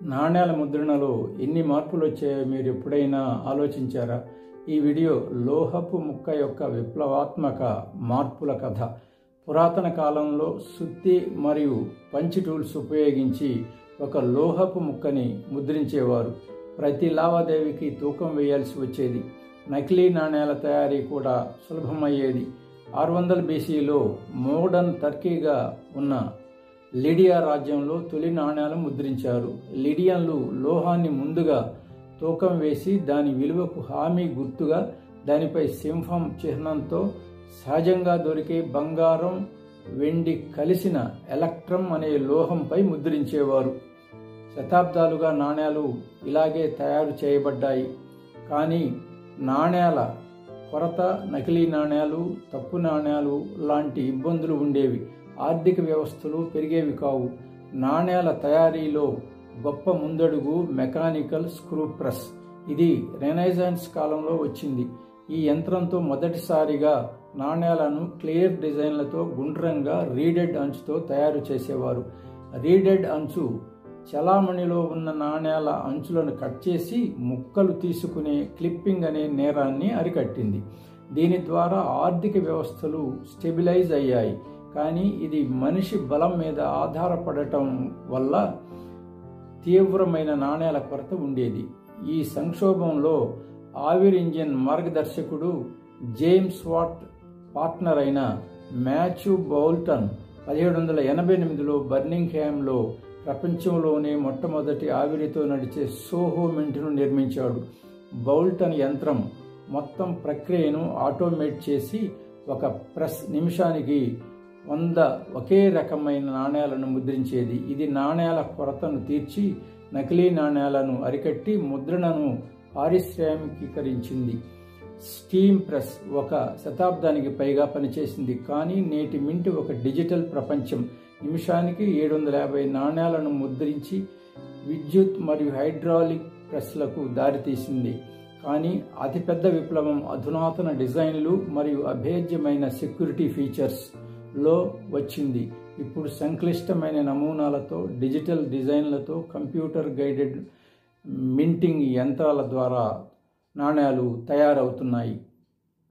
నాణేల ముద్రణలో ఎన్ని మార్పులు వచ్చాయో మీరు ఎప్పుడైనా ఆలోచించారా? ఈ వీడియో లోహపు ముక్క యొక్క విప్లవాత్మక మార్పుల కథ. పురాతన కాలంలో సుత్తి మరియు పంచ్ టూల్స్ ఉపయోగించి ఒక లోహపు ముక్కని ముద్రించేవారు. ప్రతి లావాదేవీకి తూకం వేయాల్సి వచ్చేది. నకిలీ నాణేల తయారీ కూడా సులభమయ్యేది. 600 BCలో మోడర్న్ టర్కీగా ఉన్న లిడియా రాజ్యంలో తొలి నాణేలు ముద్రించారు. లిడియన్లు లోహాన్ని ముందుగా తూకం వేసి దాని విలువకు హామీ గుర్తుగా దానిపై సింహం చిహ్నంతో సహజంగా దొరికే బంగారం, వెండి కలిసిన ఎలక్ట్రమ్ అనే లోహంపై ముద్రించేవారు. శతాబ్దాలుగా నాణేలు ఇలాగే తయారు చేయబడ్డాయి. కానీ నాణేల కొరత, నకిలీ నాణేలు, తప్పు నాణేలు లాంటి ఇబ్బందులు ఉండేవి. ఆర్థిక వ్యవస్థలు పెరిగేవి కావు. నాణేల తయారీలో గొప్ప ముందడుగు మెకానికల్ స్క్రూ ప్రెస్. ఇది రెనైజాన్స్ కాలంలో వచ్చింది. ఈ యంత్రంతో మొదటిసారిగా నాణేలను క్లియర్ డిజైన్లతో గుండ్రంగా రీడెడ్ అంచుతో తయారు చేసేవారు. రీడెడ్ అంచు చలామణిలో ఉన్న నాణేల అంచులను కట్ చేసి ముక్కలు తీసుకునే క్లిప్పింగ్ అనే నేరాన్ని అరికట్టింది. దీని ద్వారా ఆర్థిక వ్యవస్థలు స్టెబిలైజ్ అయ్యాయి. కానీ ఇది మనిషి బలం మీద ఆధారపడటం వల్ల తీవ్రమైన నాణేల కొరత ఉండేది. ఈ సంక్షోభంలో ఆవిర్ ఇంజిన్ మార్గదర్శకుడు జేమ్స్ వాట్ పార్ట్నర్ అయిన మాథ్యూ బౌల్టన్ 1788లో బర్మింగ్హామ్లో ప్రపంచంలోనే మొట్టమొదటి ఆవిరితో నడిచే సోహో మింట్ను నిర్మించాడు. బౌల్టన్ యంత్రం మొత్తం ప్రక్రియను ఆటోమేట్ చేసి ఒక ప్రెస్ నిమిషానికి 100 ఒకే రకమైన నాణేలను ముద్రించేది. ఇది నాణేల కొరతను తీర్చి నకిలీ నాణేలను అరికట్టి ముద్రణను పారిశ్రామికీకరించింది. స్టీమ్ ప్రెస్ ఒక శతాబ్దానికి పైగా పనిచేసింది. కానీ నేటి మింట్ ఒక డిజిటల్ ప్రపంచం. నిమిషానికి 750 నాణేలను ముద్రించి విద్యుత్ మరియు హైడ్రాలిక్ ప్రెస్లకు దారితీసింది. కానీ అతిపెద్ద విప్లవం అధునాతన డిజైన్లు మరియు అభేద్యమైన సెక్యూరిటీ ఫీచర్స్లో వచ్చింది. ఇప్పుడు సంక్లిష్టమైన నమూనాలతో, డిజిటల్ డిజైన్లతో, కంప్యూటర్ గైడెడ్ మింటింగ్ యంత్రాల ద్వారా నాణేలు తయారవుతున్నాయి.